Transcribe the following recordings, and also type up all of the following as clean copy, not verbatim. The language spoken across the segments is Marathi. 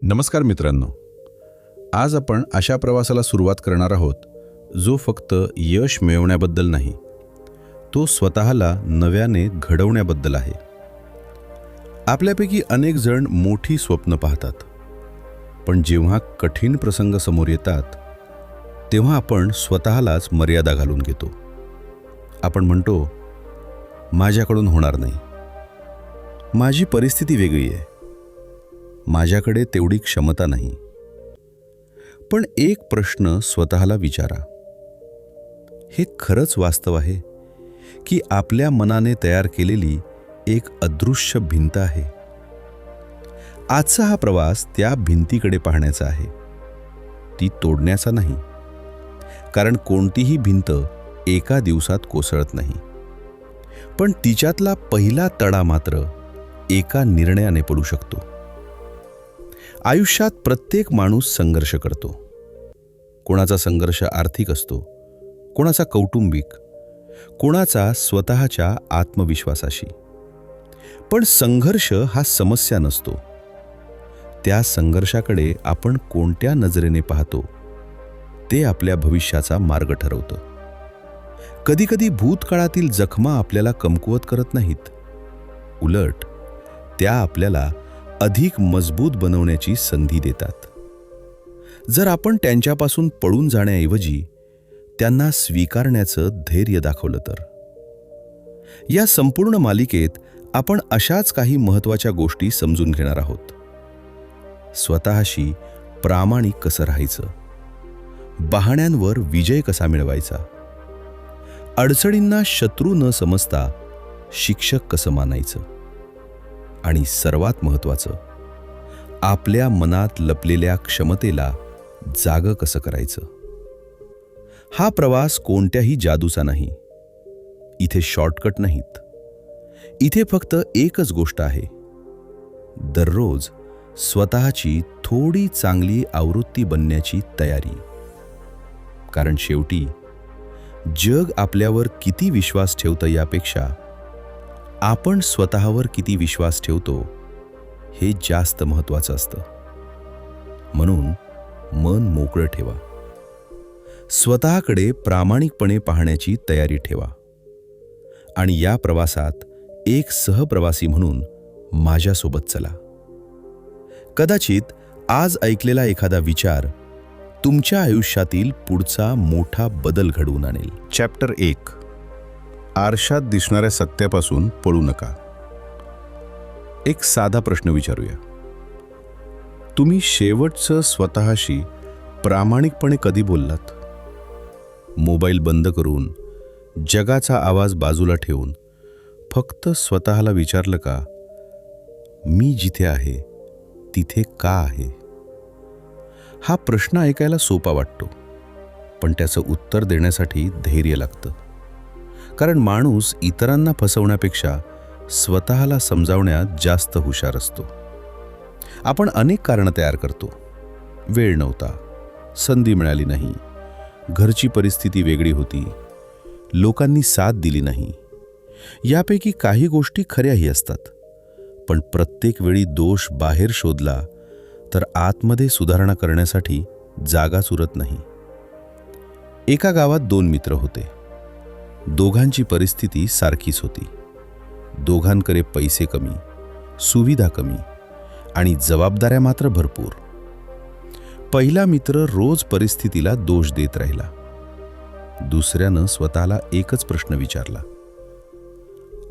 नमस्कार मित्रांनो, आज आपण अशा प्रवासाला सुरुवात करणार आहोत जो फक्त यश मिळवण्याबद्दल नाही, तो स्वतःला नव्याने घडवण्याबद्दल आहे. आपल्यापैकी अनेक जण मोठी स्वप्न पाहतात, पण जेव्हा कठीण प्रसंग समोर येतात तेव्हा आपण स्वतःलाच मर्यादा घालून घेतो. आपण म्हणतो, माझ्याकडून होणार नाही, माझी परिस्थिती वेगळी आहे, माझ्याकडे तेवढी क्षमता नाही. पण एक प्रश्न स्वतःला विचारा, हे खरंच वास्तव आहे की आपल्या मनाने तयार केलेली एक अदृश्य भिंत आहे? आजचा हा प्रवास त्या भिंतीकडे पाहण्याचा आहे, ती तोडण्याचा नाही. कारण कोणतीही भिंत एका दिवसात कोसळत नाही, पण तिच्यातला पहिला तडा मात्र एका निर्णयाने पडू शकतो. आयुष्यात प्रत्येक माणूस संघर्ष करतो. कोणाचा संघर्ष आर्थिक असतो, कोणाचा कौटुंबिक, कोणाचा स्वतःच्या आत्मविश्वासाशी. पण संघर्ष हा समस्या नसतो, त्या संघर्षाकडे आपण कोणत्या नजरेने पाहतो ते आपल्या भविष्याचा मार्ग ठरवतं. कधीकधी भूतकाळातील जखमा आपल्याला कमकुवत करत नाहीत, उलट त्या आपल्याला अधिक मजबूत बनवण्याची संधी देतात. जर आपण त्यांच्यापासून पळून जाण्याऐवजी त्यांना स्वीकारण्याचं धैर्य दाखवलं तर. या संपूर्ण मालिकेत आपण अशाच काही महत्त्वाच्या गोष्टी समजून घेणार आहोत. स्वतःशी प्रामाणिक कसं राहायचं, बहाण्यांवर विजय कसा मिळवायचा, अडचणींना शत्रू न समजता शिक्षक कसं मानायचं, आणि सर्वात महत्त्वाचं, आपल्या मनात लपलेल्या क्षमतेला जागं कसं करायचं. हा प्रवास कोणत्याही जादूचा नाही. इथे शॉर्टकट नाहीत. इथे फक्त एकच गोष्ट आहे, दररोज स्वतःची थोडी चांगली आवृत्ती बनण्याची तयारी. कारण शेवटी जग आपल्यावर किती विश्वास ठेवतं यापेक्षा आपण स्वतःवर किती विश्वास ठेवतो हे जास्त महत्त्वाचं असतं. म्हणून मन मोकळं ठेवा, स्वतःकडे प्रामाणिकपणे पाहण्याची तयारी ठेवा, आणि या प्रवासात एक सहप्रवासी म्हणून माझ्यासोबत चला. कदाचित आज ऐकलेला एखादा विचार तुमच्या आयुष्यातील पुढचा मोठा बदल घडवून आणेल. चॅप्टर 1, आरशात दिसणाऱ्या सत्यापासून पळू नका. एक साधा प्रश्न विचारूया. तुम्ही शेवटचं स्वतःशी प्रामाणिकपणे कधी बोललात? मोबाईल बंद करून, जगाचा आवाज बाजूला ठेवून फक्त स्वतःला विचारलं का, मी जिथे आहे तिथे का आहे? हा प्रश्न ऐकायला सोपा वाटतो, पण त्याचं उत्तर देण्यासाठी धैर्य लागतं. कारण माणूस इतरांना फसवण्यापेक्षा स्वतःला समजावण्यात जास्त हुशार असतो. आपण अनेक कारणं तयार करतो. वेळ नव्हता, संधी मिळाली नाही, घरची परिस्थिती वेगळी होती, लोकांनी साथ दिली नाही. यापैकी काही गोष्टी खऱ्याही असतात, पण प्रत्येक वेळी दोष बाहेर शोधला तर आतमध्ये सुधारणा करण्यासाठी जागाच उरत नाही. एका गावात 2 मित्र होते. दोघांची परिस्थिती सारखीच होती. दोघांकडे पैसे कमी, सुविधा कमी, आणि जबाबदाऱ्या मात्र भरपूर. पहिला मित्र रोज परिस्थितीला दोष देत राहिला. दुसऱ्यानं स्वतःला एकच प्रश्न विचारला,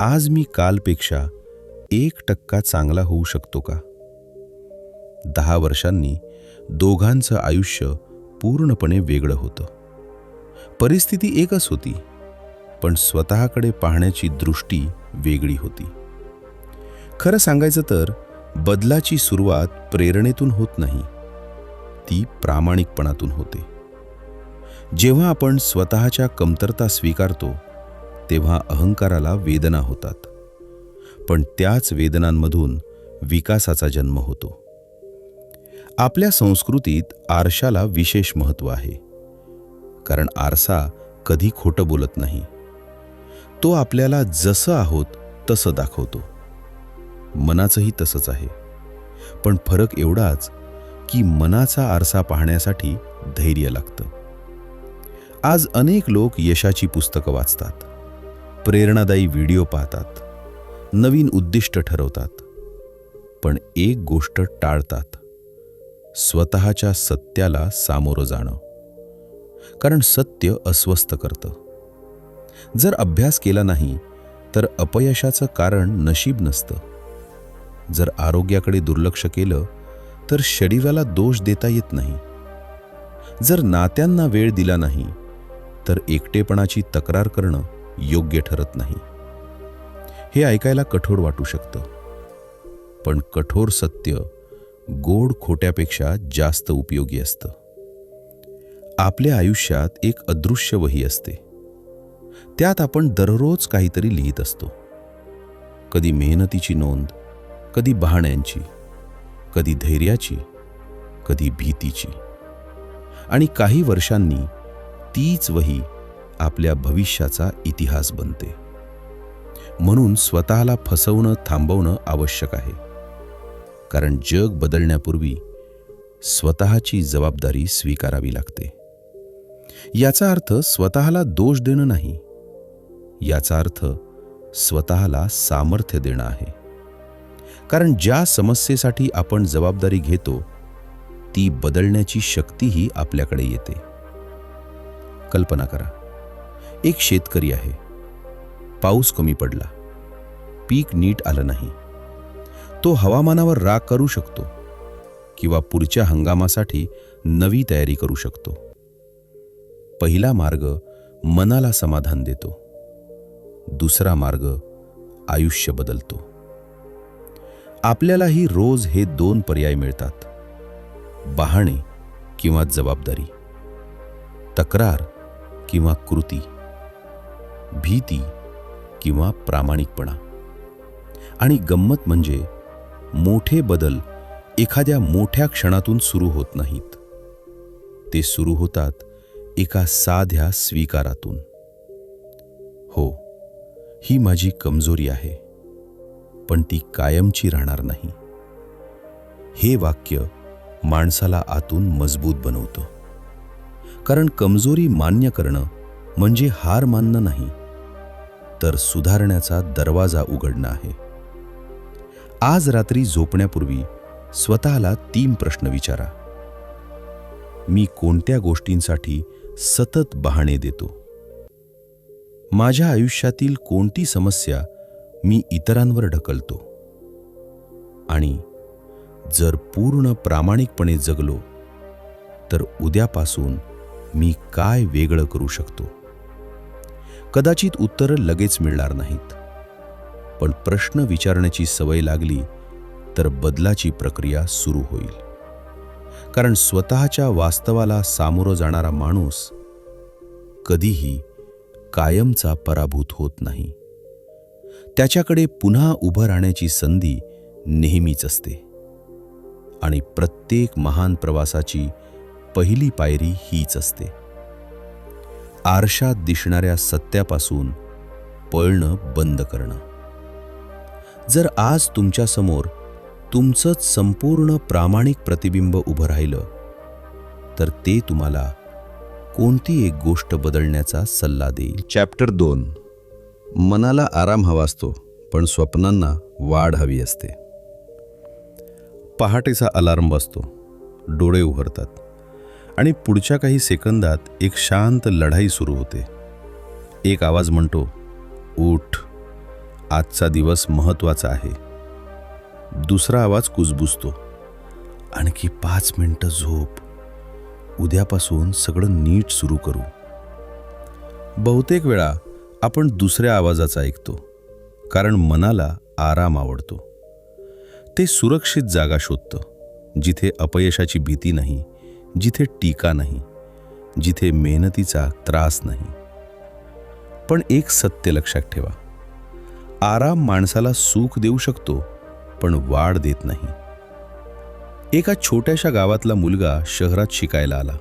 आज मी कालपेक्षा 1% चांगला होऊ शकतो का? 10 वर्षांनी दोघांचं आयुष्य पूर्णपणे वेगळं होतं. परिस्थिती एकच होती, पण स्वतःकडे पाहण्याची दृष्टी वेगळी होती. खरं सांगायचं तर बदलाची सुरुवात प्रेरणेतून होत नाही, ती प्रामाणिकपणातून होते. जेव्हा आपण स्वतःच्या कमतरता स्वीकारतो तेव्हा अहंकाराला वेदना होतात, पण त्याच वेदनांमधून विकासाचा जन्म होतो. आपल्या संस्कृतीत आरशाला विशेष महत्त्व आहे, कारण आरसा कधी खोटं बोलत नाही. तो आपल्याला जसं आहोत तसं दाखवतो. मनाचंही तसंच आहे, पण फरक एवढाच की मनाचा आरसा पाहण्यासाठी धैर्य लागतं. आज अनेक लोक यशाची पुस्तकं वाचतात, प्रेरणादायी व्हिडिओ पाहतात, नवीन उद्दिष्ट ठरवतात, पण एक गोष्ट टाळतात: स्वतःच्या सत्याला सामोरं जाणं. कारण सत्य अस्वस्थ करतं. जर अभ्यास केला नाही तर अपयशाचं कारण नशीब नसतं. जर आरोग्याकडे दुर्लक्ष केलं तर शरीराला दोष देता येत नाही. जर नात्यांना वेळ दिला नाही तर एकटेपणाची तक्रार करणं योग्य ठरत नाही. हे ऐकायला कठोर वाटू शकतं, पण कठोर सत्य गोड खोट्यापेक्षा जास्त उपयोगी असतं. आपल्या आयुष्यात एक अदृश्य वही असते. त्यात आपण दररोज काहीतरी लिहित असतो. कधी मेहनतीची नोंद, कधी बहाण्यांची, कधी धैर्याची, कधी भीतीची. आणि काही वर्षांनी तीच वही आपल्या भविष्याचा इतिहास बनते. म्हणून स्वतःला फसवणं थांबवणं आवश्यक आहे. कारण जग बदलण्यापूर्वी स्वतःची जबाबदारी स्वीकारावी लागते. याचा अर्थ स्वतःला दोष देणं नाही. याचा अर्थ स्वतःला सामर्थ्य देणं आहे. कारण ज्या समस्येसाठी आपण जबाबदारी घेतो ती बदलण्याची शक्तीही आपल्याकडे येते. कल्पना करा, एक शेतकरी आहे. पाऊस कमी पडला, पीक नीट आलं नाही. तो हवामानावर राग करू शकतो किंवा पुढच्या हंगामासाठी नवी तयारी करू शकतो. पहिला मार्ग मनाला समाधान देतो. दुसरा मार्ग आयुष्य बदलतो. आपल्यालाही रोज हे दोन पर्याय मिळतात: बहाणे किंवा जबाबदारी, तक्रार किंवा कृती, भीती किंवा प्रामाणिकपणा. आणि गंमत म्हणजे मोठे बदल एखाद्या मोठ्या क्षणातून सुरू होत नाहीत. ते सुरू होतात एका साध्या स्वीकारातून. हो, ही माझी कमजोरी आहे, पण ती कायमची राहणार नाही. हे वाक्य माणसाला आतून मजबूत बनवतं. कारण कमजोरी मान्य करणं म्हणजे हार मानणं नाही, तर सुधारण्याचा दरवाजा उघडणं आहे. आज रात्री झोपण्यापूर्वी स्वतःला 3 प्रश्न विचारा. मी कोणत्या गोष्टींसाठी सतत बहाणे देतो? माझ्या आयुष्यातील कोणती समस्या मी इतरांवर ढकलतो? आणि जर पूर्ण प्रामाणिकपणे जगलो तर उद्यापासून मी काय वेगळं करू शकतो? कदाचित उत्तरं लगेच मिळणार नाहीत, पण प्रश्न विचारण्याची सवय लागली तर बदलाची प्रक्रिया सुरू होईल. कारण स्वतःच्या वास्तवाला सामोरं जाणारा माणूस कधीही कायमचा पराभूत होत नाही. त्याच्याकडे पुन्हा उभं राहण्याची संधी नेहमीच असते. आणि प्रत्येक महान प्रवासाची पहिली पायरी हीच असते: आरशात दिसणाऱ्या सत्यापासून पळणं बंद करणं. जर आज तुमच्यासमोर तुमचंच संपूर्ण प्रामाणिक प्रतिबिंब उभं राहिलं तर ते तुम्हाला कोणती एक गोष्ट बदलण्याचा सल्ला देईल. चॅप्टर 2. मनाला आराम हवा असतो, पण स्वप्नांना वाढ हवी असते. पहाटेचा अलार्म वाजतो, डोळे उघडतात आणि पुढच्या काही सेकंदात एक शांत लढाई सुरू होते. एक आवाज म्हणतो, उठ, आजचा दिवस महत्त्वाचा आहे. दुसरा आवाज कुजबुजतो, आणखी 5 मिनिटं झोप, उद्यापासून सगळं नीट सुरू करू. बहुतेक वेळा आपण दुसऱ्या आवाजाचा ऐकतो, कारण मनाला आराम आवडतो. ते सुरक्षित जागा शोधतं, जिथे अपयशाची भीती नाही, जिथे टीका नाही, जिथे मेहनतीचा त्रास नाही. पण एक सत्य लक्षात ठेवा: आराम माणसाला सुख देऊ शकतो, पण वाढ देत नाही. एका छोट्याशा गावातला मुलगा शहरात शिकायला आला.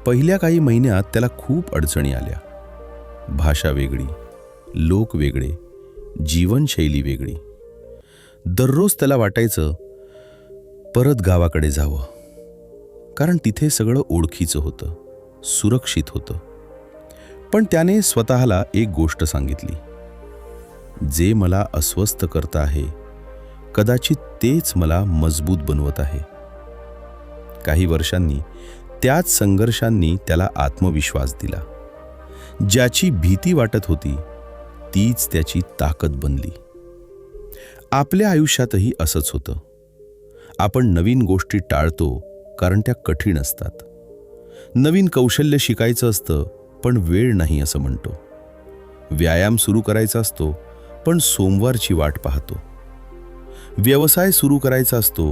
पहिल्या काही महिन्यात त्याला खूप अडचणी आल्या. भाषा वेगळी, लोक वेगळे, जीवनशैली वेगळी. दररोज त्याला वाटायचं, परत गावाकडे जावं, कारण तिथे सगळं ओळखीचं होतं, सुरक्षित होतं. पण त्याने स्वतःला एक गोष्ट सांगितली, जे मला अस्वस्थ करत आहे कदाचित तेच मला मजबूत बनवत आहे. काही वर्षांनी त्याच संघर्षांनी त्याला आत्मविश्वास दिला. ज्याची भीती वाटत होती तीच त्याची ताकद बनली. आपल्या आयुष्यातही असंच होतं. आपण नवीन गोष्टी टाळतो कारण त्या कठीण असतात. नवीन कौशल्य शिकायचं असतं पण वेळ नाही असं म्हणतो. व्यायाम सुरू करायचा असतो पण सोमवारची वाट पाहतो. व्यवसाय सुरू करायचा असतो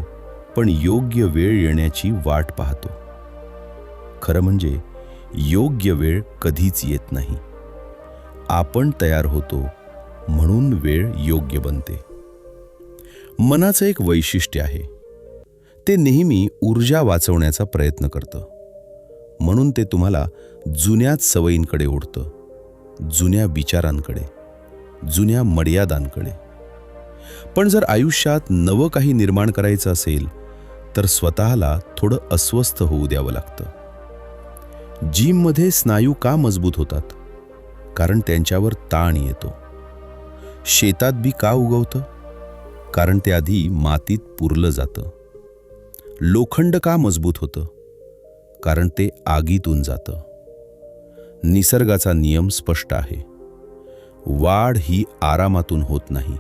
पण योग्य वेळ येण्याची वाट पाहतो. खरं म्हणजे योग्य वेळ कधीच येत नाही. आपण तयार होतो म्हणून वेळ योग्य बनते. मनाचं एक वैशिष्ट्य आहे, ते नेहमी ऊर्जा वाचवण्याचा प्रयत्न करतं. म्हणून ते तुम्हाला जुन्याच सवयींकडे ओढतं, जुन्या विचारांकडे, जुन्या मर्यादांकडे. पण जर आयुष्यात नवं काही निर्माण करायचं असेल तर स्वतःला थोडं अस्वस्थ होऊ द्यावं लागतं. जिममध्ये स्नायू का मजबूत होतात? कारण त्यांच्यावर ताण येतो. शेतात बी का उगवतं? कारण ते आधी मातीत पुरलं जातं. लोखंड का मजबूत होतं? कारण ते आगीतून जातं. निसर्गाचा नियम स्पष्ट आहे. वाढ ही आरामातून होत नाही,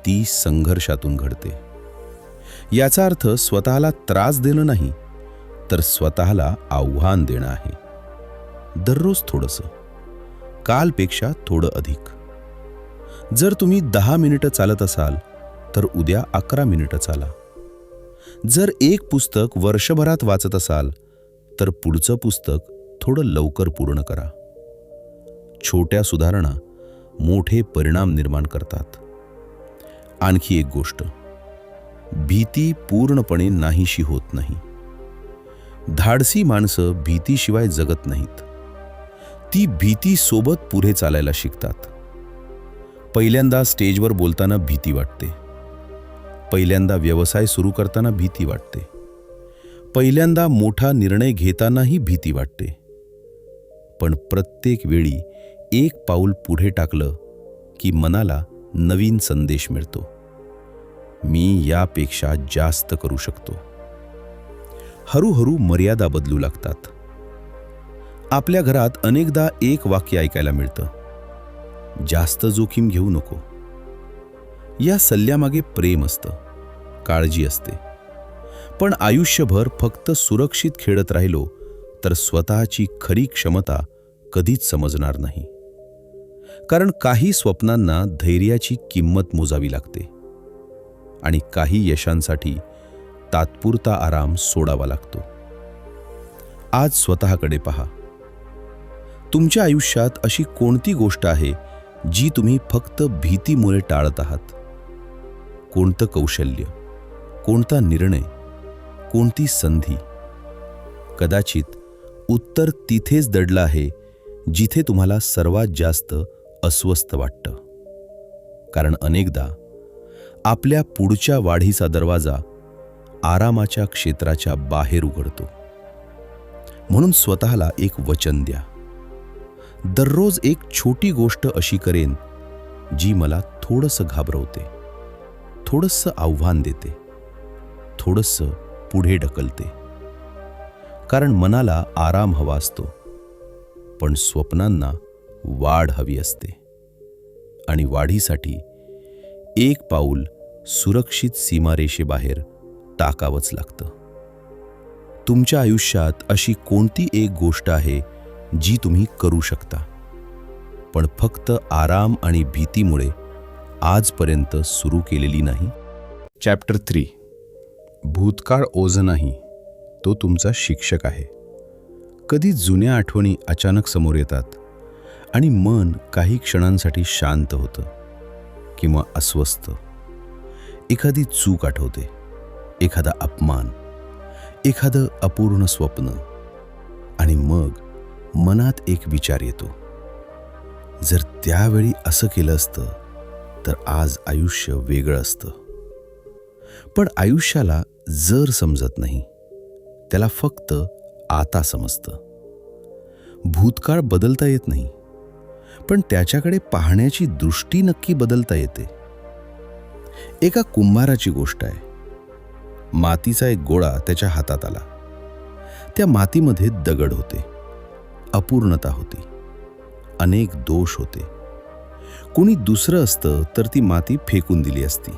ती संघर्षातून घडते. याचा अर्थ स्वतःला त्रास देणं नाही, तर स्वतःला आव्हान देणं आहे. दररोज थोडंसं, कालपेक्षा थोडं अधिक. जर तुम्ही 10 मिनिटं चालत असाल तर उद्या 11 मिनिटं चाला. जर एक पुस्तक वर्षभरात वाचत असाल तर पुढचं पुस्तक थोडं लवकर पूर्ण करा. छोट्या सुधारणा मोठे परिणाम निर्माण करतात. आणखी एक गोष्ट, भीती पूर्णपणे नाहीशी होत नाही. धाडसी माणसं भीतीशिवाय जगत नाहीत. ती भीती सोबत पुढे चालायला शिकतात. पहिल्यांदा स्टेजवर बोलताना भीती वाटते. पहिल्यांदा व्यवसाय सुरू करताना भीती वाटते. पहिल्यांदा मोठा निर्णय घेतानाही भीती वाटते. पण प्रत्येक वेळी एक पाऊल पुढे टाकलं की मनाला नवीन संदेश मिळतो. मी यापेक्षा जास्त करू शकतो. हळूहळू मर्यादा बदलू लागतात. आपल्या घरात अनेकदा एक वाक्य ऐकायला मिळतं, जास्त जोखीम घेऊ नको. या सल्ल्यामागे प्रेम असतं, काळजी असते. पण आयुष्यभर फक्त सुरक्षित खेळत राहिलो तर स्वतःची खरी क्षमता कधीच समजणार नाही. कारण काही स्वप्नांना धैर्याची किंमत मोजावी लागते आणि काही यशांसाठी तात्पुरता आराम सोडावा लागतो. आज स्वतःकडे पहा. तुमच्या आयुष्यात अशी कोणती गोष्ट आहे जी तुम्ही फक्त भीतीमुळे टाळत आहात? कोणतं कौशल्य, कोणता निर्णय, कोणती संधी? कदाचित उत्तर तिथेच दडलं आहे जिथे तुम्हाला सर्वात जास्त अस्वस्थ वाटतं. कारण अनेकदा आपल्या पुढच्या वाढीचा दरवाजा आरामाच्या क्षेत्राच्या बाहेर उघडतो. म्हणून स्वतःला एक वचन द्या. दररोज एक छोटी गोष्ट अशी करेन जी मला थोडंसं घाबरवते, थोडंसं आव्हान देते, थोडंसं पुढे ढकलते. कारण मनाला आराम हवा असतो, पण स्वप्नांना वाढ हवी असते. आणि वाढीसाठी एक पाऊल सुरक्षित सीमारेषेबाहेर टाकावंच लागतं. तुमच्या आयुष्यात अशी कोणती एक गोष्ट आहे जी तुम्ही करू शकता, पण फक्त आराम आणि भीतीमुळे आजपर्यंत सुरू केलेली नाही? चॅप्टर 3. भूतकाळ ओझं नाही, तो तुमचा शिक्षक आहे. कधी जुन्या आठवणी अचानक समोर येतात आणि मन काही क्षणांसाठी शांत होतं किंवा अस्वस्थ. एखादी चूक आठवते, एखादा अपमान, एखादं अपूर्ण स्वप्न, आणि मग मनात एक विचार येतो, जर त्यावेळी असं केलं असतं तर आज आयुष्य वेगळं असतं. पण आयुष्याला जर समजत नाही, त्याला फक्त आता समजतं. भूतकाळ बदलता येत नाही, पण त्याच्याकडे पाहण्याची दृष्टी नक्की बदलता येते. एका कुंभाराची गोष्ट आहे. मातीचा एक गोळा त्याच्या हातात आला. त्या मातीमध्ये दगड होते, अपूर्णता होती, अनेक दोष होते. कोणी दुसरं असतं तर ती माती फेकून दिली असती,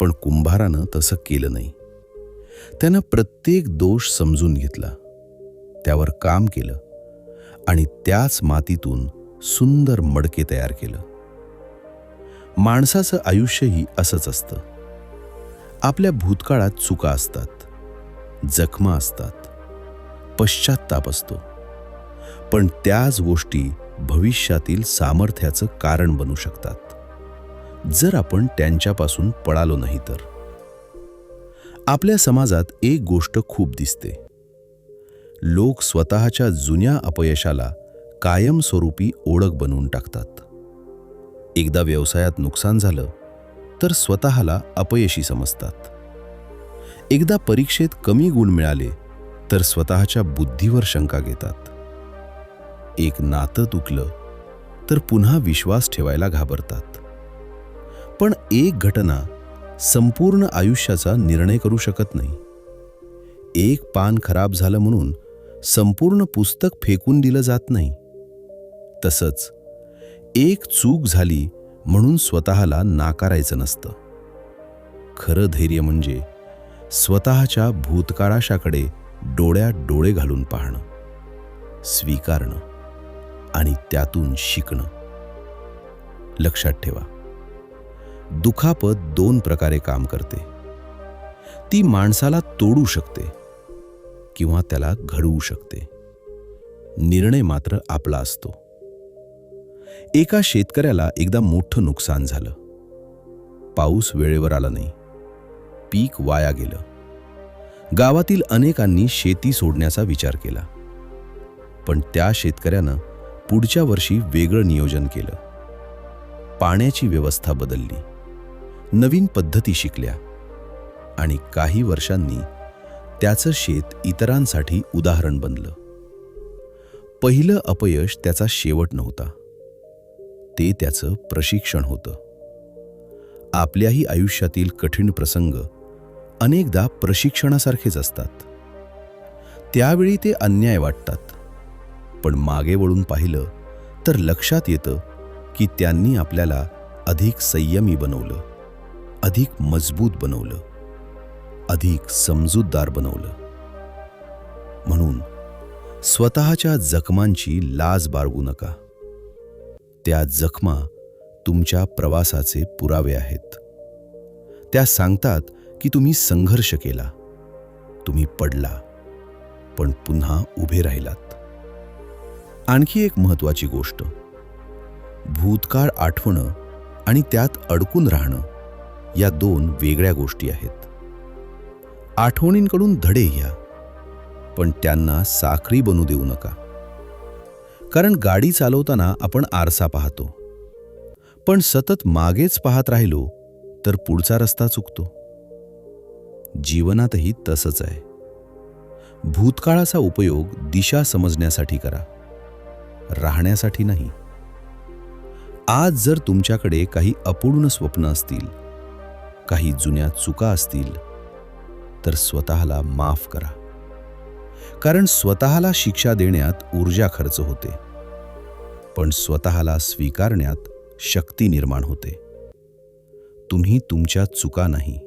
पण कुंभारानं तसं केलं नाही. त्यानं प्रत्येक दोष समजून घेतला, त्यावर काम केलं आणि त्याच मातीतून सुंदर मडके तयार केलं. माणसाचं आयुष्यही असंच असतं. आपल्या भूतकाळात चुका असतात, जखमा असतात, पश्चात्ताप असतो, पण त्याच गोष्टी भविष्यातील सामर्थ्याचं कारण बनू शकतात, जर आपण त्यांच्यापासून पळालो नाही तर. आपल्या समाजात एक गोष्ट खूप दिसते. लोक स्वतःच्या जुन्या अपयशाला कायमस्वरूपी ओळख बनवून टाकतात. एकदा व्यवसायात नुकसान झालं तर स्वतःला अपयशी समजतात. एकदा परीक्षेत कमी गुण मिळाले तर स्वतःच्या बुद्धीवर शंका घेतात. एक नातं तुटलं तर पुन्हा विश्वास ठेवायला घाबरतात. पण एक घटना संपूर्ण आयुष्याचा निर्णय करू शकत नाही. एक पान खराब झालं म्हणून संपूर्ण पुस्तक फेकून दिलं जात नाही. तसंच एक चूक झाली म्हणून स्वतःला नाकारायचं नसतं. खरं धैर्य म्हणजे स्वतःच्या भूतकाळाशाकडे डोळ्यात डोळे घालून पाहणं, स्वीकारणं आणि त्यातून शिकणं. लक्षात ठेवा, दुखापत 2 प्रकारे काम करते. ती माणसाला तोडू शकते किंवा त्याला घडवू शकते. निर्णय मात्र आपला असतो. एका शेतकऱ्याला एकदा मोठं नुकसान झालं. पाऊस वेळेवर आला नाही, पीक वाया गेलं. गावातील अनेकांनी शेती सोडण्याचा विचार केला, पण त्या शेतकऱ्यानं पुढच्या वर्षी वेगळं नियोजन केलं. पाण्याची व्यवस्था बदलली, नवीन पद्धती शिकल्या आणि काही वर्षांनी त्याचं शेत इतरांसाठी उदाहरण बनलं. पहिलं अपयश त्याचा शेवट नव्हता, ते त्याचं प्रशिक्षण होतं. आपल्याही आयुष्यातील कठीण प्रसंग अनेकदा प्रशिक्षणासारखेच असतात. त्यावेळी ते अन्याय वाटतात, पण मागे वळून पाहिलं तर लक्षात येतं की त्यांनी आपल्याला अधिक संयमी बनवलं, अधिक मजबूत बनवलं, अधिक समजूतदार बनवलं. म्हणून स्वतःच्या जखमांची लाज बाळगू नका. त्या जखमा तुमच्या प्रवासाचे पुरावे आहेत. त्या सांगतात की तुम्ही संघर्ष केला, तुम्ही पडला, पण पुन्हा उभे राहिलात. आणखी एक महत्त्वाची गोष्ट, भूतकाळ आठवणं आणि त्यात अडकून राहणं या 2 वेगळ्या गोष्टी आहेत. आठवणींकडून धडे घ्या, पण त्यांना साखळी बनू देऊ नका. कारण गाडी चालवताना आपण आरसा पाहतो, पण सतत मागेच पाहत राहिलो तर पुढचा रस्ता चुकतो. जीवनातही तसंच आहे. भूतकाळाचा उपयोग दिशा समजण्यासाठी करा, राहण्यासाठी नाही. आज जर तुमच्याकडे काही अपूर्ण स्वप्न असतील, काही जुन्या चुका असतील, तर स्वतःला माफ करा. कारण स्वतःला शिक्षा देण्यात ऊर्जा खर्च होते, पण स्वतःला स्वीकारण्यात शक्ती निर्माण होते. तुम्ही तुमच्या चुका नाही,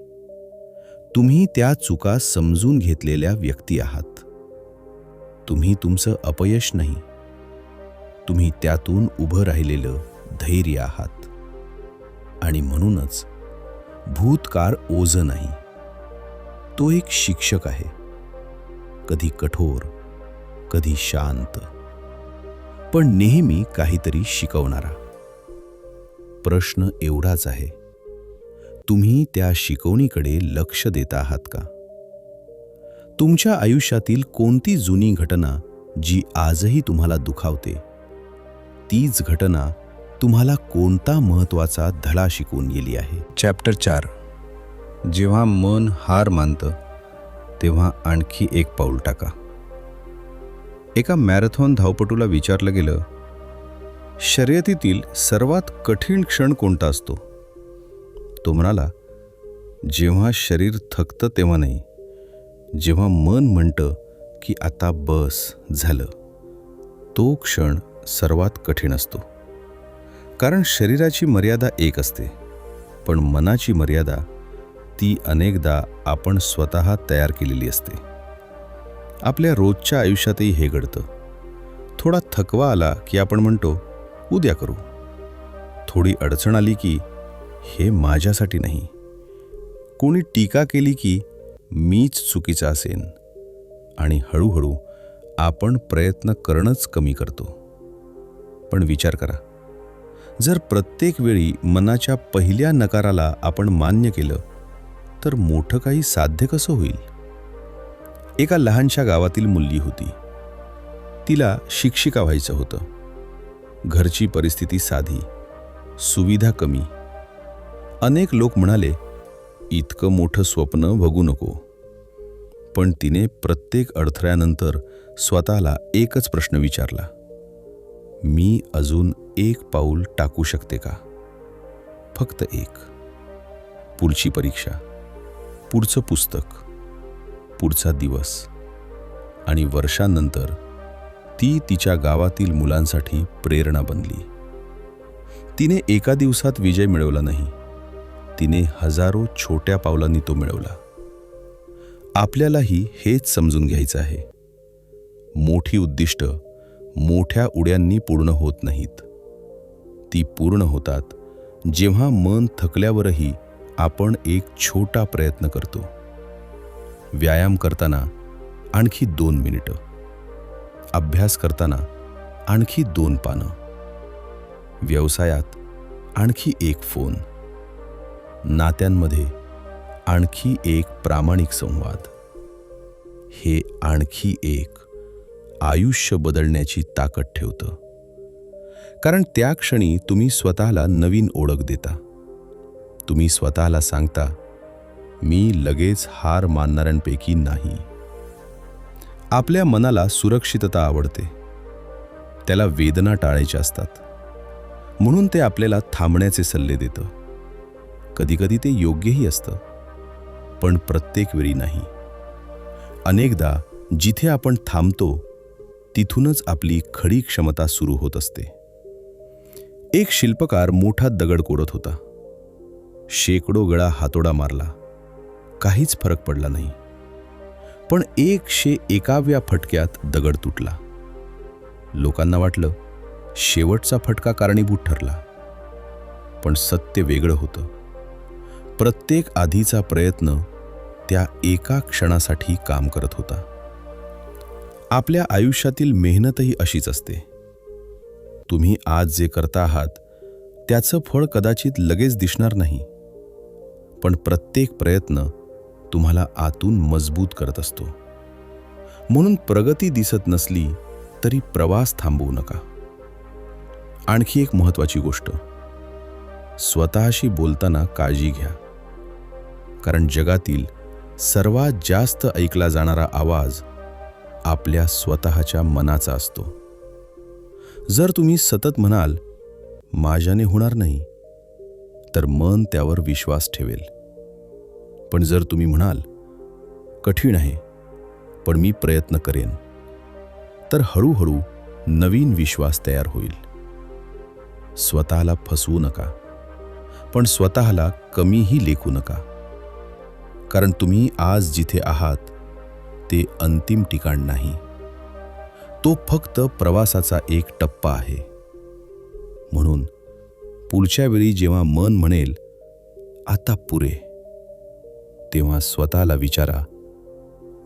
तुम्ही त्या चुका समजून घेतलेल्या व्यक्ती आहात. तुम्ही तुमचं अपयश नाही, तुम्ही त्यातून उभं राहिलेलं धैर्य आहात. आणि म्हणूनच भूतकाळ ओझं नाही, तो एक शिक्षक आहे. कधी कठोर, कधी शांत, पण नेहमी काहीतरी शिकवणारा. प्रश्न एवढाच आहे, तुम्ही त्या शिकवणीकडे लक्ष देता आहात का? तुमच्या आयुष्यातील कोणती जुनी घटना जी आजही तुम्हाला दुखावते, तीच घटना तुम्हाला कोणता महत्त्वाचा धडा शिकवून गेली आहे? चॅप्टर 4. जेव्हा मन हार मानतं तेव्हा आणखी एक पाऊल टाका. एका मॅरेथॉन धावपटूला विचारलं गेलं, शर्यतीतील सर्वात कठीण क्षण कोणता असतो? तो म्हणाला, जेव्हा शरीर थकतं तेव्हा नाही, जेव्हा मन म्हणतं की आता बस झालं. तो क्षण सर्वात कठीण असतो. कारण शरीराची मर्यादा एक असते, पण मनाची मर्यादा ती अनेकदा आपण स्वतः तयार केलेली असते. आपल्या रोजच्या आयुष्यातही हे घडतं. थोडा थकवा आला की आपण म्हणतो, उद्या करू. थोडी अडचण आली की हे माझ्यासाठी नाही. कोणी टीका केली की मीच चुकीचा असेन. आणि हळूहळू आपण प्रयत्न करणंच कमी करतो. पण विचार करा, जर प्रत्येक वेळी मनाच्या पहिल्या नकाराला आपण मान्य केलं तर मोठं काही साध्य कसं होईल? एका लहानशा गावातील मुलगी होती. तिला शिक्षिका व्हायचं होतं. घरची परिस्थिती साधी, सुविधा कमी. अनेक लोक म्हणाले, इतकं मोठं स्वप्न बघू नको. पण तिने प्रत्येक अडथळ्यानंतर स्वतःला एकच प्रश्न विचारला, मी अजून एक पाऊल टाकू शकते का? फक्त एक. पुढची परीक्षा, पुढचं पुस्तक, पुढचा दिवस. आणि वर्षांनंतर ती तिच्या गावातील मुलांसाठी प्रेरणा बनली. तिने एका दिवसात विजय मिळवला नाही, तिने हजारो छोट्या पावलांनी तो मिळवला. आपल्यालाही हेच समजून घ्यायचं आहे. मोठी उद्दिष्ट मोठ्या उड्यांनी पूर्ण होत नाहीत. ती पूर्ण होतात जेव्हा मन थकल्यावरही आपण एक छोटा प्रयत्न करतो. व्यायाम करताना आणखी 2 मिनिटं, अभ्यास करताना आणखी 2 पानं, व्यवसायात आणखी एक फोन, नात्यांमध्ये आणखी एक प्रामाणिक संवाद. हे आणखी एक आयुष्य बदलण्याची ताकद ठेवतं. कारण त्या क्षणी तुम्ही स्वतःला नवीन ओळख देता. तुम्ही स्वतःला सांगता, मी लगेच हार मानणाऱ्यांपैकी नाही. आपल्या मनाला सुरक्षितता आवडते. त्याला वेदना टाळायच्या असतात. म्हणून ते आपल्याला थांबण्याचे सल्ले देतं. कधीकधी ते योग्यही असतं, पण प्रत्येक वेळी नाही. अनेकदा जिथे आपण थांबतो तिथूनच आपली खरी क्षमता सुरू होत असते. एक शिल्पकार मोठा दगड कोरत होता. शेकडो गळा हातोडा मारला, काहीच फरक पडला नाही. पण 101व्या फटक्यात दगड तुटला. लोकांना वाटलं शेवटचा फटका कारणीभूत ठरला. पण सत्य वेगळं होतं. प्रत्येक आधीचा प्रयत्न त्या एका क्षणासाठी काम करत होता. आपल्या आयुष्यातील मेहनतही अशीच असते. तुम्ही आज जे करता आहात त्याचं फळ कदाचित लगेच दिसणार नाही, पण प्रत्येक प्रयत्न तुम्हाला आतून मजबूत करत असतो. म्हणून प्रगती दिसत नसली तरी प्रवास थांबवू नका. आणखी एक महत्त्वाची गोष्ट, स्वतःशी बोलताना काळजी घ्या. कारण जगातील सर्वात जास्त ऐकला जाणारा आवाज आपल्या स्वतःच्या मनाचा असतो. जर तुम्ही सतत म्हणाल, माझ्याने होणार नाही, तर मन त्यावर विश्वास ठेवेल. पण जर तुम्ही म्हणाल, कठीण आहे पण मी प्रयत्न करेन, तर हळूहळू नवीन विश्वास तयार होईल. स्वतःला फसवू नका, पण स्वतःला कमीही लेखू नका. कारण तुम्ही आज जिथे आहात ते अंतिम ठिकाण नाही. तो फक्त प्रवासाचा एक टप्पा आहे. म्हणून पुढच्या वेळी जेव्हा मन म्हणेल, आता पुरे, तेव्हा स्वतःला विचारा,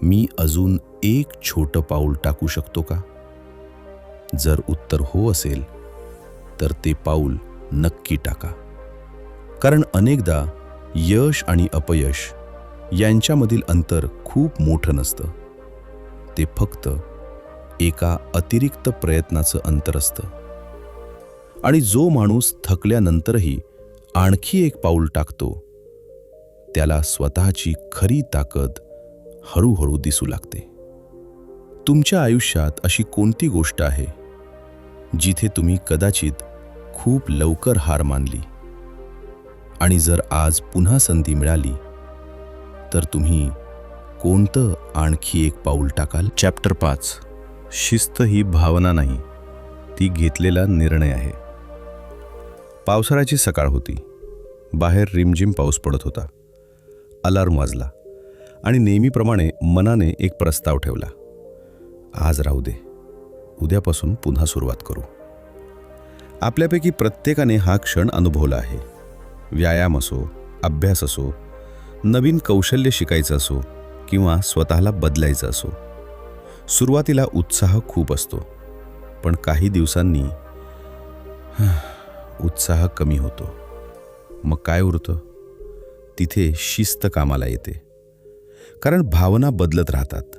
मी अजून एक छोटं पाऊल टाकू शकतो का? जर उत्तर हो असेल तर ते पाऊल नक्की टाका. कारण अनेकदा यश आणि अपयश यांच्यामधील अंतर खूप मोठं नसतं. ते फक्त एका अतिरिक्त प्रयत्नाचं अंतर असतं. आणि जो माणूस थकल्यानंतरही आणखी एक पाऊल टाकतो त्याला स्वतःची खरी ताकद हळूहळू दिसू लागते. तुमच्या आयुष्यात अशी कोणती गोष्ट आहे जिथे तुम्ही कदाचित खूप लवकर हार मानली, आणि जर आज पुन्हा संधी मिळाली तर तुम्ही कोणतं आणखी एक पाऊल टाकाल? चॅप्टर 5. शिस्त ही भावना नाही, ती घेतलेला निर्णय आहे. पावसाळ्याची सकाळ होती. बाहेर रिमझिम पाऊस पडत होता. अलार्म वाजला आणि नेहमीप्रमाणे मनाने एक प्रस्ताव ठेवला. आज राहू दे, उद्यापासून पुन्हा सुरुवात करू. आपल्यापैकी प्रत्येकाने हा क्षण अनुभवला आहे. व्यायाम असो, अभ्यास असो, नवीन कौशल्य शिकायचं असो किंवा स्वतःला बदलायचं असो. सुरुवातीला उत्साह खूप असतो, पण काही दिवसांनी उत्साह कमी होतो. मग काय उरतं? तिथे शिस्त कामाला येते. कारण भावना बदलत राहतात.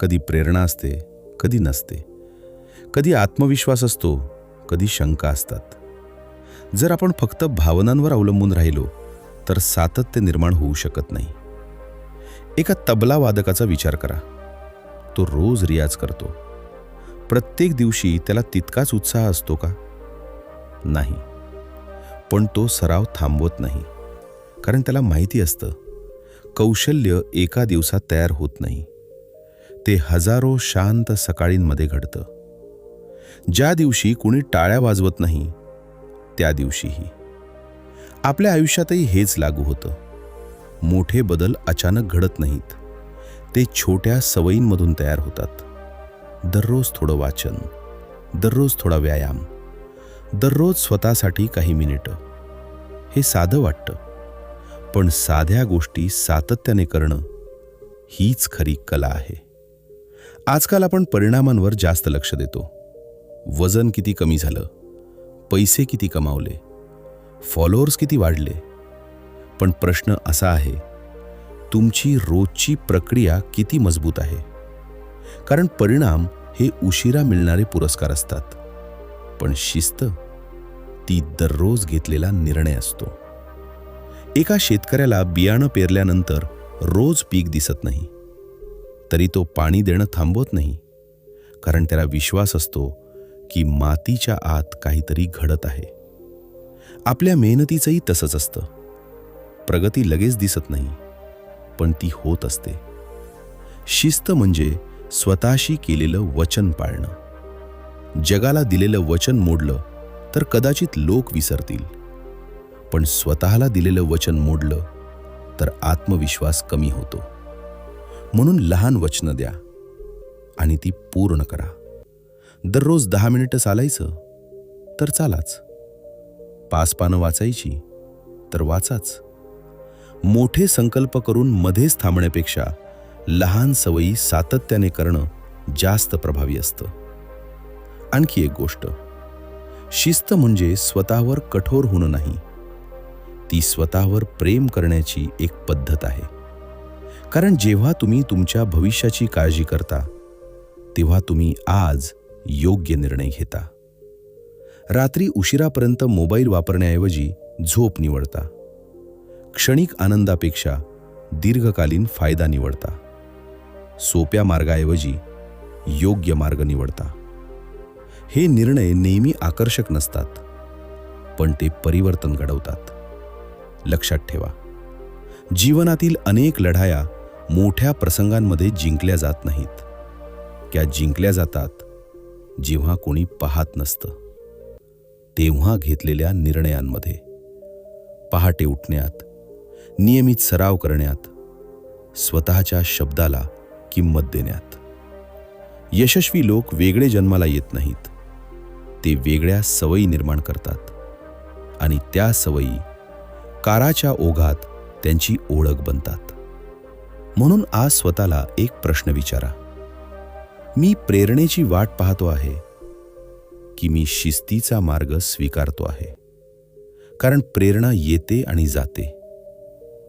कधी प्रेरणा असते, कधी नसते. कधी आत्मविश्वास असतो, कधी शंका असतात. जर आपण फक्त भावनांवर अवलंबून राहिलो तर सातत्य निर्माण होऊ शकत नाही. एका तबला वादकाचा विचार करा. तो रोज रियाज करतो. प्रत्येक दिवशी त्याला तितकाच उत्साह असतो का? नाही. पण तो सराव थांबवत नाही. कारण त्याला माहिती असतं, कौशल्य एका दिवसात तयार होत नाही. ते हजारो शांत सकाळींमध्ये घडतं. ज्या दिवशी कुणी टाळ्या वाजवत नाही त्या दिवशीही. आपल्या आयुष्यातही हेच लागू होतं. मोठे बदल अचानक घडत नाहीत. ते छोट्या सवयींमधून तयार होतात. दररोज थोडं वाचन, दररोज थोडा व्यायाम, दररोज स्वतःसाठी काही मिनिटं. हे साधं वाटतं, पण साध्या गोष्टी सातत्याने करणं हीच खरी कला आहे. आजकाल आपण परिणामांवर जास्त लक्ष देतो. वजन किती कमी झालं, पैसे किती कमावले, फॉलोअर्स किती वाढले. पण प्रश्न असा आहे, तुमची रोजची प्रक्रिया किती मजबूत आहे? कारण परिणाम हे उशिरा मिळणारे पुरस्कार असतात, पण शिस्त ती दररोज घेतलेला निर्णय असतो. एका शेतकऱ्याला बियाणं पेरल्यानंतर रोज पीक दिसत नाही, तरी तो पाणी देणं थांबवत नाही. कारण त्याला विश्वास असतो की मातीच्या आत काहीतरी घडत आहे. आपल्या मेहनतीचंही तसंच असतं. प्रगती लगेच दिसत नाही, पण ती होत असते. शिस्त म्हणजे स्वतःशी केलेलं वचन पाळणं. जगाला दिलेलं वचन मोडलं तर कदाचित लोक विसरतील, पण स्वतःला दिलेलं वचन मोडलं तर आत्मविश्वास कमी होतो. म्हणून लहान वचनं द्या आणि ती पूर्ण करा. दररोज 10 मिनिटं चालायचं तर चालाच. 5 पानं वाचायची तर वाचाच. मोठे संकल्प करून मध्येच थांबण्यापेक्षा लहान सवयी सातत्याने करणं जास्त प्रभावी असतं. आणखी एक गोष्ट, शिस्त म्हणजे स्वतःवर कठोर होणं नाही. ती स्वतःवर प्रेम करण्याची एक पद्धत आहे. कारण जेव्हा तुम्ही तुमच्या भविष्याची काळजी करता, तेव्हा तुम्ही आज योग्य निर्णय घेता. रात्री उशिरापर्यंत मोबाईल वापरण्याऐवजी झोप निवडता. क्षणिक आनंदापेक्षा दीर्घकालीन फायदा निवडता. सोप्या मार्गाऐवजी योग्य मार्ग निवडता. हे निर्णय नेहमी आकर्षक नसतात, पण ते परिवर्तन घडवतात. लक्षात ठेवा, जीवनातील अनेक लढाया मोठ्या प्रसंगांमध्ये जिंकल्या जात नाहीत. त्या जिंकल्या जातात जेव्हा कोणी पाहत नसतं, तेव्हा घेतलेल्या निर्णयांमध्ये. पहाटे उठण्यात, नियमित सराव करण्यात, स्वतःच्या शब्दाला किंमत देण्यात. यशस्वी लोक वेगळे जन्माला येत नाहीत. ते वेगळ्या सवयी निर्माण करतात आणि त्या सवयी काळाच्या ओघात त्यांची ओळख बनतात. म्हणून आज स्वतःला एक प्रश्न विचारा, मी प्रेरणेची वाट पाहतो आहे की मी शिस्तीचा मार्ग स्वीकारतो आहे? कारण प्रेरणा येते आणि जाते,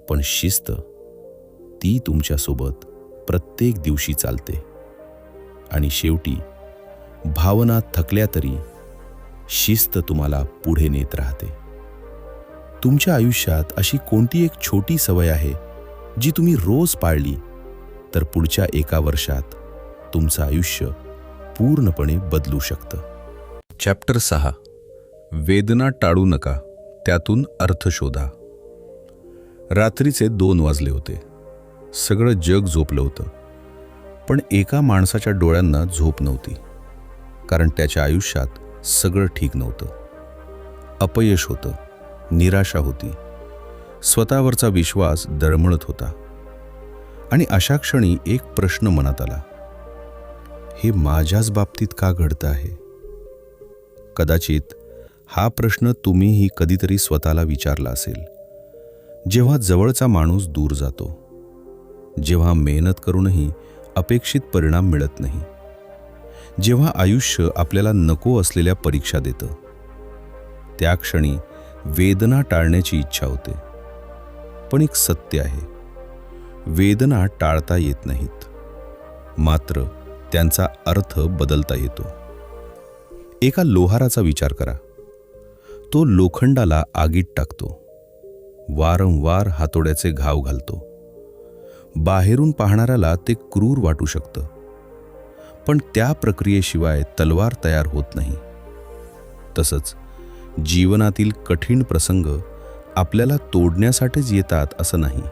पण शिस्त ती तुमच्यासोबत प्रत्येक दिवशी चालते. आणि शेवटी भावना थकल्या तरी शिस्त तुम्हाला पुढे नेत राहते. तुमच्या आयुष्यात अशी कोणती एक छोटी सवय आहे जी तुम्ही रोज पाळली तर पुढच्या 1 वर्षात तुमचं आयुष्य पूर्णपणे बदलू शकतं. चॅप्टर 6. वेदना टाळू नका, त्यातून अर्थ शोधा. रात्रीचे 2 वाजले होते. सगळं जग झोपलं होतं. पण एका माणसाच्या डोळ्यांना झोप नव्हती. कारण त्याच्या आयुष्यात सगळं ठीक नव्हतं. अपयश होतं, निराशा होती, स्वतःवरचा विश्वास डळमळत होता. आणि अशा क्षणी एक प्रश्न मनात आला, हे माझ्याच बाबतीत का घडतं आहे? कदाचित हा प्रश्न तुम्हीही कधीतरी स्वतःला विचारला असेल. जेव्हा जवळचा माणूस दूर जातो, जेव्हा मेहनत करूनही अपेक्षित परिणाम मिळत नाही, जेव्हा आयुष्य आपल्याला नको असलेल्या परीक्षा देतं, त्या क्षणी वेदना टाळण्याची इच्छा होते. पण एक सत्य आहे, वेदना टाळता येत नाहीत, मात्र त्यांचा अर्थ बदलता येतो. एका लोहाराचा विचार करा. तो लोखंडाला आगीत टाकतो, वारंवार हातोड्याचे घाव घालतो. बाहेरून पाहणाऱ्याला ते क्रूर वाटू शकतं, पण त्या प्रक्रियेशिवाय तलवार तयार होत नाही. तसंच जीवनातील कठीण प्रसंग आपल्याला तोडण्यासाठीच येतात असं नाही.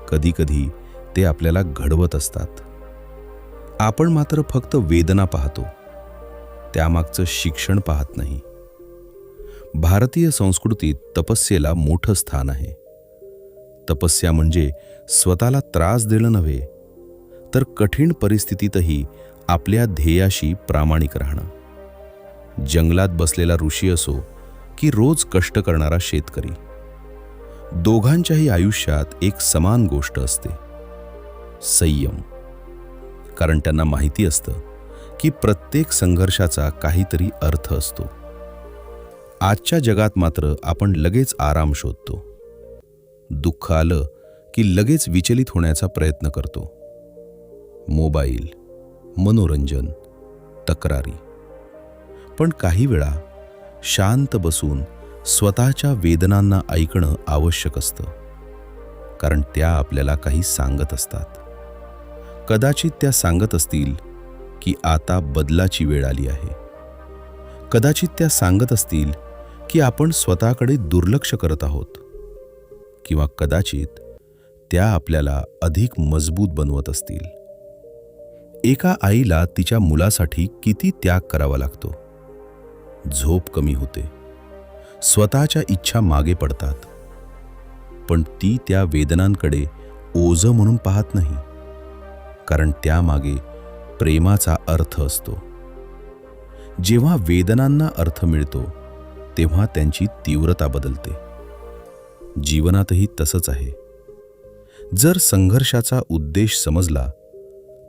कधीकधी ते आपल्याला घडवत असतात. आपण मात्र फक्त वेदना पाहतो, त्यामागचं शिक्षण पाहत नाही. भारतीय संस्कृतीत तपस्येला मोठं स्थान आहे. तपस्या म्हणजे स्वतःला त्रास देणं नव्हे, तर कठीण परिस्थितीतही आपल्या ध्येयाशी प्रामाणिक राहणं. जंगलात बसलेला ऋषी असो की रोज कष्ट करणारा शेतकरी, दोघांच्याही आयुष्यात एक समान गोष्ट असते, संयम. कारण त्यांना माहिती असतं की प्रत्येक संघर्षाचा काहीतरी अर्थ असतो. आजच्या जगात मात्र आपण लगेच आराम शोधतो. दुःख आलं की लगेच विचलित होण्याचा प्रयत्न करतो. मोबाईल, मनोरंजन, तक्रारी. पण काही वेळा शांत बसून स्वतःच्या वेदनांना ऐकणं आवश्यक असतं. कारण त्या आपल्याला काही सांगत असतात. कदाचित त्या सांगत असतील की आता बदलाची वेळ आली आहे. कदाचित त्या सांगत असतील की आपण स्वतःकडे दुर्लक्ष करत आहोत. किंवा कदाचित त्या आपल्याला अधिक मजबूत बनवत असतील. एका आईला तिच्या मुलासाठी किती त्याग करावा लागतो. झोप कमी होते, स्वतःच्या इच्छा मागे पडतात, पण ती त्या वेदनांकडे ओझं म्हणून पाहत नाही. कारण त्यामागे प्रेमाचा अर्थ असतो. जेव्हा वेदनांना अर्थ मिळतो तेव्हा त्यांची तीव्रता बदलते. जीवनातही तसंच आहे. जर संघर्षाचा उद्देश समजला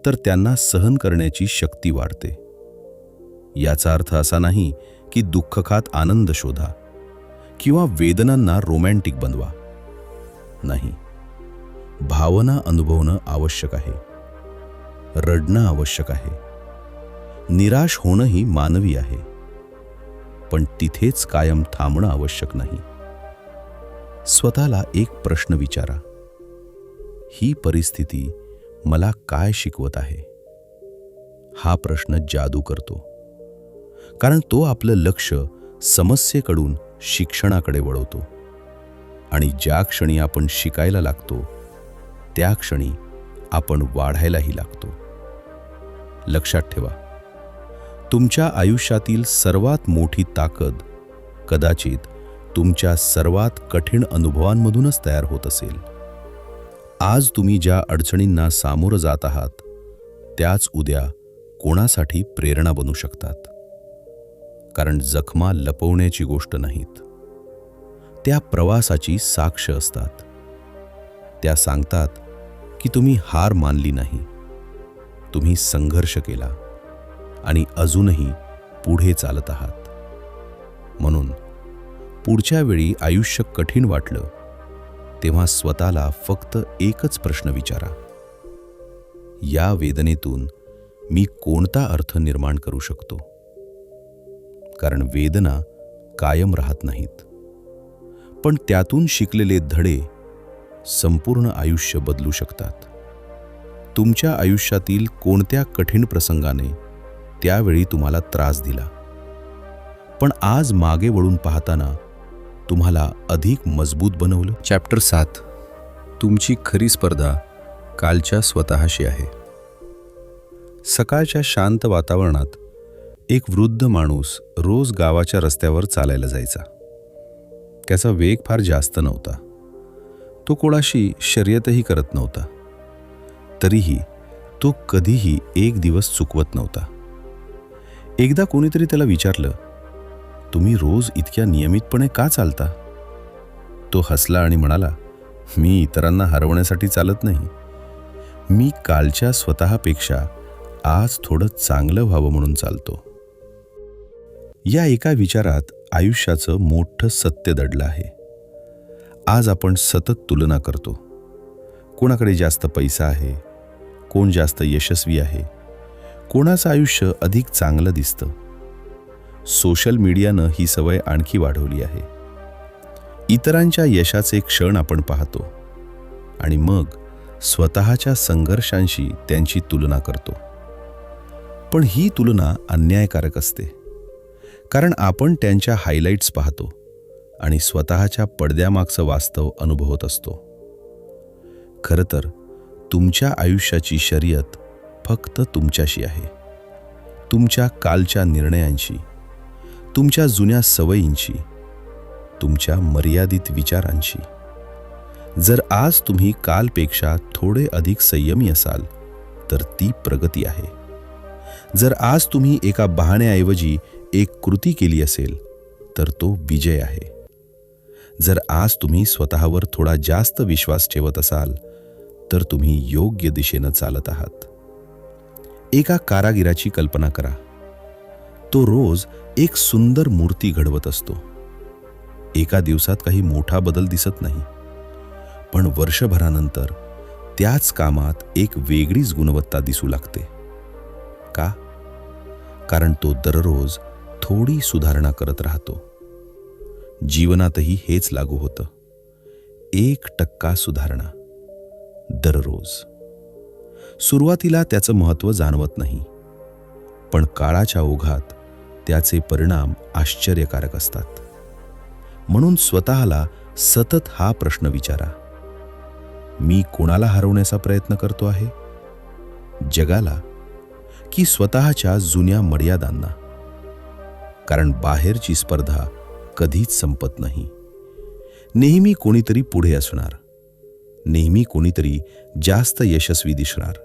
तर त्यांना सहन करण्याची शक्ती वाढते. याचा अर्थ असा नाही की दुःखात आनंद शोधा किंवा वेदनांना रोमॅन्टिक बनवा. नाही, भावना अनुभवणं आवश्यक आहे, रडणं आवश्यक आहे, निराश होणंही मानवी आहे. पण तिथेच कायम थांबणं आवश्यक नाही. स्वतःला एक प्रश्न विचारा, ही परिस्थिती मला काय शिकवत आहे? हा प्रश्न जादू करतो. कारण तो आपलं लक्ष समस्येकडून शिक्षणाकडे वळवतो. आणि ज्या क्षणी आपण शिकायला लागतो त्या क्षणी आपण वाढायलाही लागतो. लक्षात ठेवा, तुमच्या आयुष्यातील सर्वात मोठी ताकद कदाचित तुमच्या सर्वात कठीण अनुभवांमधूनच तयार होत असेल. आज तुम्ही ज्या अडचणींना सामोरं जात आहात त्याच उद्या कोणासाठी प्रेरणा बनू शकतात. कारण जखमा लपवण्याची गोष्ट नाहीत, त्या प्रवासाची साक्ष असतात. त्या सांगतात की तुम्ही हार मानली नाही, तुम्ही संघर्ष केला आणि अजूनही पुढे चालत आहात. म्हणून पुढच्या वेळी आयुष्य कठीण वाटलं तेव्हा स्वतःला फक्त एकच प्रश्न विचारा, या वेदनेतून मी कोणता अर्थ निर्माण करू शकतो? कारण वेदना कायम राहत नाहीत, पण त्यातून शिकलेले धडे संपूर्ण आयुष्य बदलू शकतात. तुमच्या आयुष्यातील कोणत्या कठीण प्रसंगाने त्यावेळी तुम्हाला त्रास दिला, पण आज मागे वळून पाहताना तुम्हाला अधिक मजबूत बनवलं? चॅप्टर 7. तुमची खरी स्पर्धा कालच्या स्वतःशी आहे. सकाळच्या शांत वातावरणात एक वृद्ध माणूस रोज गावाच्या रस्त्यावर चालायला जायचा. त्याचा वेग फार जास्त नव्हता. तो कोणाशी शर्यतही करत नव्हता. तरीही तो कधीही एक दिवस चुकवत नव्हता. एकदा कोणीतरी त्याला विचारलं, तुम्ही रोज इतक्या नियमितपणे का चालता? तो हसला आणि म्हणाला, मी इतरांना हरवण्यासाठी चालत नाही. मी कालच्या स्वतःपेक्षा आज थोडं चांगलं व्हावं म्हणून चालतो. या एका विचारात आयुष्याचं मोठं सत्य दडलं आहे. आज आपण सतत तुलना करतो. कोणाकडे जास्त पैसा आहे, कोण जास्त यशस्वी आहे, कोणाचं आयुष्य अधिक चांगलं दिसतं. सोशल मीडियानं ही सवय आणखी वाढवली आहे. इतरांच्या यशाचे क्षण आपण पाहतो आणि मग स्वतःच्या संघर्षांशी त्यांची तुलना करतो. पण ही तुलना अन्यायकारक असते, कारण आपण त्यांच्या हायलाइट्स पाहतो आणि स्वतःच्या पडद्यामागचं वास्तव अनुभवत असतो. खरं तर तुमच्या आयुष्याची शर्यत फक्त तुमच्याशी आहे. तुमच्या कालच्या निर्णयांशी, तुमच्या जुन्या सवयींशी, तुमच्या मर्यादित विचारांशी. जर आज तुम्ही कालपेक्षा थोडे अधिक संयमी असाल तर ती प्रगती आहे. जर आज तुम्ही एका बहाण्याऐवजी एक कृती केली असेल तर तो विजय आहे. जर आज तुम्ही स्वतःवर थोडा जास्त विश्वास ठेवत असाल तर तुम्ही योग्य दिशेनं चालत आहात. एका कारागिराची कल्पना करा. तो रोज एक सुंदर मूर्ती घडवत असतो. एका दिवसात काही मोठा बदल दिसत नाही, पण वर्षभरानंतर त्याच कामात एक वेगळीच गुणवत्ता दिसू लागते. का? कारण तो दररोज थोडी सुधारणा करत राहतो. जीवनातही हेच लागू होतं. 1% सुधारणा दररोज. सुरुवातीला त्याचं महत्त्व जाणवत नाही, पण काळाच्या ओघात त्याचे परिणाम आश्चर्यकारक असतात. म्हणून स्वतःला सतत हा प्रश्न विचारा, मी कोणाला हरवण्याचा प्रयत्न करतो आहे? जगाला की स्वतःच्या जुन्या मर्यादांना? कारण बाहेरची स्पर्धा कधीच संपत नाही. नेहमी कोणीतरी पुढे असणार, नेहमी कोणीतरी जास्त यशस्वी दिसणार.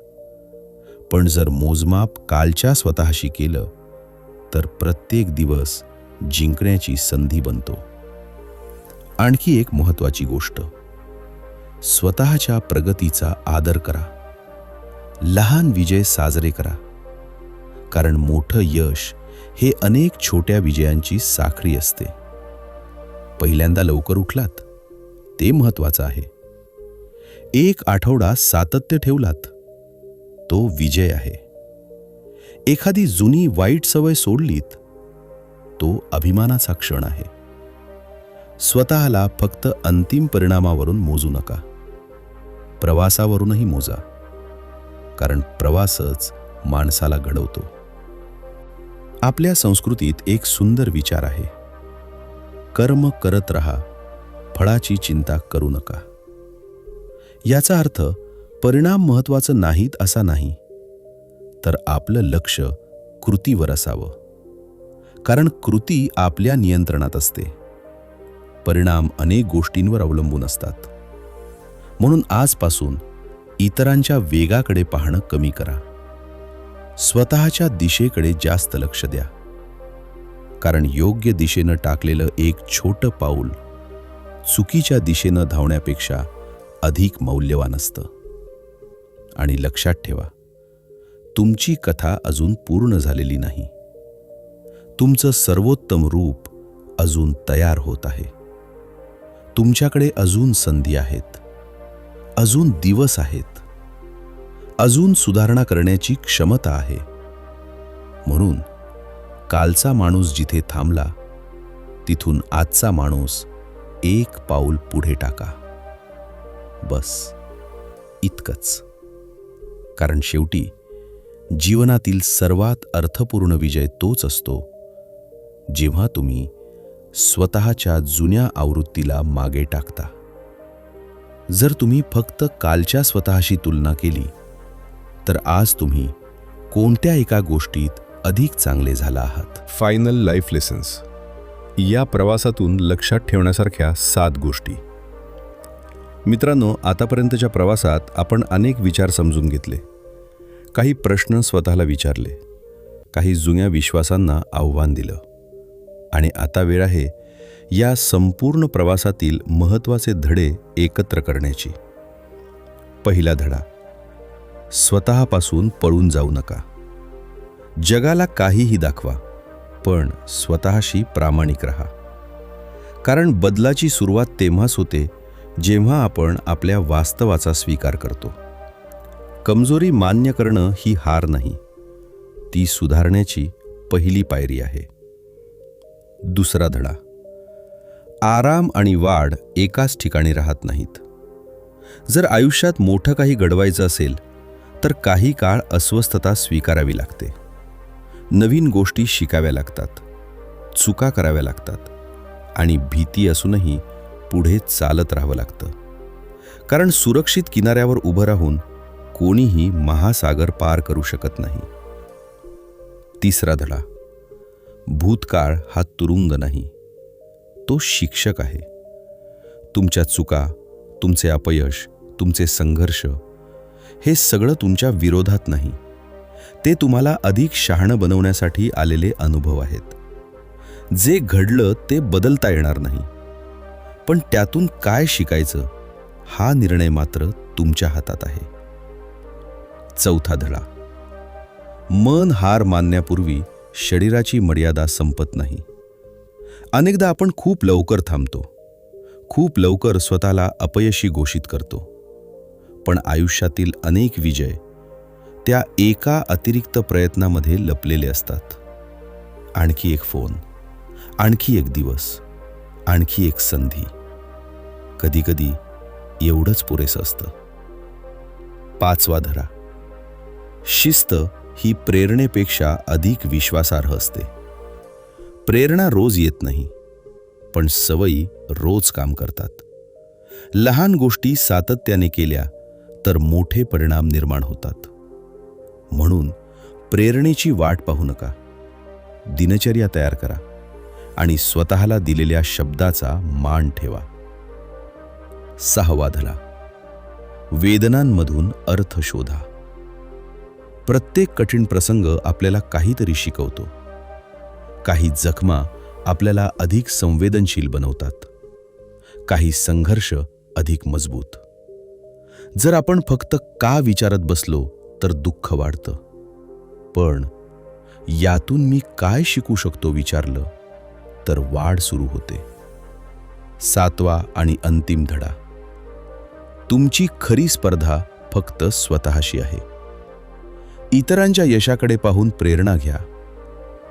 पण जर मोजमाप कालच्या स्वतःशी केलं तर प्रत्येक दिवस जिंकण्याची संधी बनतो. आणखी एक महत्त्वाची गोष्ट, स्वतःच्या प्रगतीचा आदर करा. लहान विजय साजरे करा, कारण मोठं यश हे अनेक छोट्या विजयांची साखळी असते. पहिल्यांदा लवकर उठलात ते महत्त्वाचं आहे. एक आठवडा सातत्य ठेवलात तो विजय आहे. एखादी जुनी वाईट सवय सोडलीत तो अभिमानाचा क्षण आहे. स्वतःला फक्त अंतिम परिणामावरून मोजू नका, प्रवासावरूनही मोजा, कारण प्रवासच माणसाला घडवतो. आपल्या संस्कृतीत एक सुंदर विचार आहे, कर्म करत राहा, फळाची चिंता करू नका. याचा अर्थ परिणाम महत्त्वाचं नाहीत असा नाही, तर आपलं लक्ष कृतीवर असावं. कारण कृती आपल्या नियंत्रणात असते, परिणाम अनेक गोष्टींवर अवलंबून असतात. म्हणून आजपासून इतरांच्या वेगाकडे पाहणं कमी करा. स्वतःच्या दिशेकडे जास्त लक्ष द्या, कारण योग्य दिशेनं टाकलेलं एक छोटं पाऊल चुकीच्या दिशेनं धावण्यापेक्षा अधिक मौल्यवान असतं. आणि लक्षात ठेवा, तुमची कथा अजून पूर्ण झालेली नाही. तुमचं सर्वोत्तम रूप अजून तयार होत आहे. तुमच्याकडे अजून संधी आहेत, अजून दिवस आहेत, अजून सुधारणा करण्याची क्षमता आहे. म्हणून कालचा माणूस जिथे थांबला तिथून आजचा माणूस एक पाऊल पुढे टाका. बस इतकंच. कारण शेवटी जीवनातील सर्वात अर्थपूर्ण विजय तोच असतो जेव्हा तुम्ही स्वतःच्या जुन्या आवृत्तीला मागे टाकता. जर तुम्ही फक्त कालच्या स्वतःशी तुलना केली तर आज तुम्ही कोणत्या एका गोष्टीत अधिक चांगले झाला आहात. Final life lessons. या प्रवासातून लक्षात ठेवण्यासारख्या 7 गोष्टी. मित्रांनो, आतापर्यंतच्या प्रवासात आपण अनेक विचार समजून घेतले, काही प्रश्न स्वतःला विचारले, काही जुन्या विश्वासांना आव्हान दिलं. आणि आता वेळ आहे या संपूर्ण प्रवासातील महत्त्वाचे धडे एकत्र करण्याची. पहिला धडा, स्वतःपासून पळून जाऊ नका. जगाला काहीही दाखवा, पण स्वतःशी प्रामाणिक राहा. कारण बदलाची सुरुवात तेव्हाच होते जेव्हा आपण आपल्या वास्तवाचा स्वीकार करतो. कमजोरी मान्य करणं ही हार नाही, ती सुधारण्याची पहिली पायरी आहे. दुसरा धडा, आराम आणि वाढ एकाच ठिकाणी राहत नाहीत. जर आयुष्यात मोठं काही घडवायचं असेल तर काही काळ अस्वस्थता स्वीकारावी लागते. नवीन गोष्टी शिकाव्या लागतात, चुका कराव्या लागतात आणि भीती असूनही पुढे चालत राहावं लागतं. कारण सुरक्षित किनाऱ्यावर उभं राहून कोणीही महासागर पार करू शकत नाही. तिसरा धडा, भूतकाळ हा तुरुंग नाही, तो शिक्षक आहे. तुमच्या चुका, तुमचे अपयश, तुमचे संघर्ष हे सगळं तुमच्या विरोधात नाही, ते तुम्हाला अधिक शहाणं बनवण्यासाठी आलेले अनुभव आहेत. जे घडलं ते बदलता येणार नाही, पण त्यातून काय शिकायचं हा निर्णय मात्र तुमच्या हातात आहे. चौथा धडा, मन हार मानण्यापूर्वी शरीराची मर्यादा संपत नाही. अनेकदा आपण खूप लवकर थांबतो, खूप लवकर स्वतःला अपयशी घोषित करतो. पण आयुष्यातील अनेक विजय त्या एका अतिरिक्त प्रयत्नामध्ये लपलेले असतात. आणखी एक फोन, आणखी एक दिवस, आणखी एक संधी. कधीकधी एवढंच पुरेसं असतं. पाचवा धडा, शिस्त ही प्रेरणेपेक्षा अधिक विश्वासार्ह असते. प्रेरणा रोज येत नाही, पण सवयी रोज काम करतात. लहान गोष्टी सातत्याने केल्या तर मोठे परिणाम निर्माण होतात. म्हणून प्रेरणेची वाट पाहू नका. दिनचर्या तयार करा आणि स्वतःला दिलेल्या शब्दाचा मान ठेवा. सहावा धडा, वेदनांमधून अर्थ शोधा. प्रत्येक कठीण प्रसंग आपल्याला काहीतरी शिकवतो. काही जखमा आपल्याला अधिक संवेदनशील बनवतात, काही संघर्ष अधिक मजबूत. जर आपण फक्त का विचारत बसलो तर दुःख वाढतं, पण यातून मी काय शिकू शकतो विचारलं तर वाढ सुरू होते. सातवा आणि अंतिम धडा, तुमची खरी स्पर्धा फक्त स्वतःशी आहे. इतरांच्या यशाकडे पाहून प्रेरणा घ्या,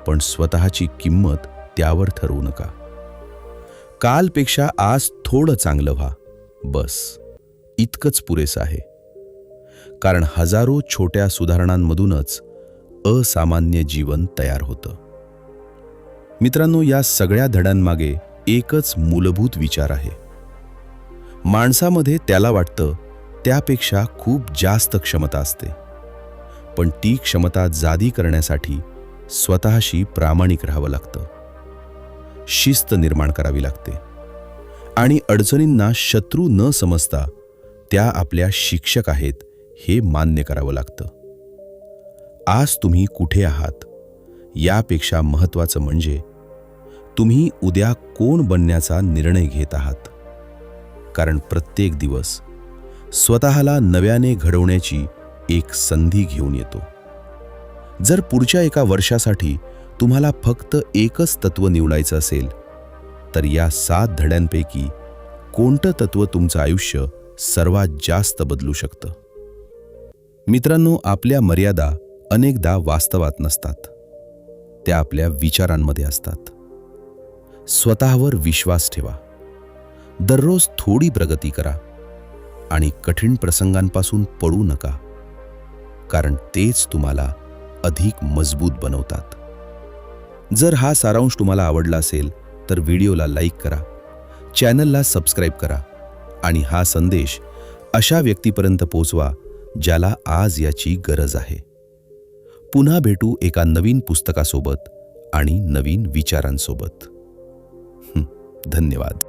पण स्वतःची किंमत त्यावर ठरवू नका. कालपेक्षा आज थोडं चांगलं व्हा, बस इतकंच पुरेसं आहे. कारण हजारो छोट्या सुधारणांमधूनच असामान्य जीवन तयार होतं. मित्रांनो, या सगळ्या धड्यांमागे एकच मूलभूत विचार आहे. माणसामध्ये त्याला वाटतं त्यापेक्षा खूप जास्त क्षमता असते, पण ती क्षमता जादी करण्यासाठी स्वतःशी प्रामाणिक राहावं लागतं. शिस्त निर्माण करावी लागते आणि अडचणींना शत्रू न समजता त्या आपल्या शिक्षक आहेत हे मान्य करावं लागतं. आज तुम्ही कुठे आहात यापेक्षा महत्त्वाचं म्हणजे तुम्ही उद्या कोण बनण्याचा निर्णय घेत आहात. कारण प्रत्येक दिवस स्वतःला नव्याने घडवण्याची एक संधी घेऊन येतो. जर पुढच्या एका वर्षासाठी तुम्हाला फक्त एकच तत्व निवडायचं असेल तर या 7 धड्यांपैकी कोणतं तत्व तुमचं आयुष्य सर्वात जास्त बदलू शकतं? मित्रांनो, आपल्या मर्यादा अनेकदा वास्तवात नसतात, त्या आपल्या विचारांमध्ये असतात. स्वतःवर विश्वास ठेवा. दररोज थोडी प्रगती करा आणि कठीण प्रसंगांपासून पडू नका, कारण तेच तुम्हाला अधिक मजबूत बनवतात. जर हा सारांश तुम्हाला आवडला असेल तर व्हिडिओला लाईक करा, चॅनलला सबस्क्राईब करा आणि हा संदेश अशा व्यक्तीपर्यंत पोहोचवा ज्याला आज याची गरज आहे. पुन्हा भेटू एका नवीन पुस्तकासोबत आणि नवीन विचारांसोबत. धन्यवाद.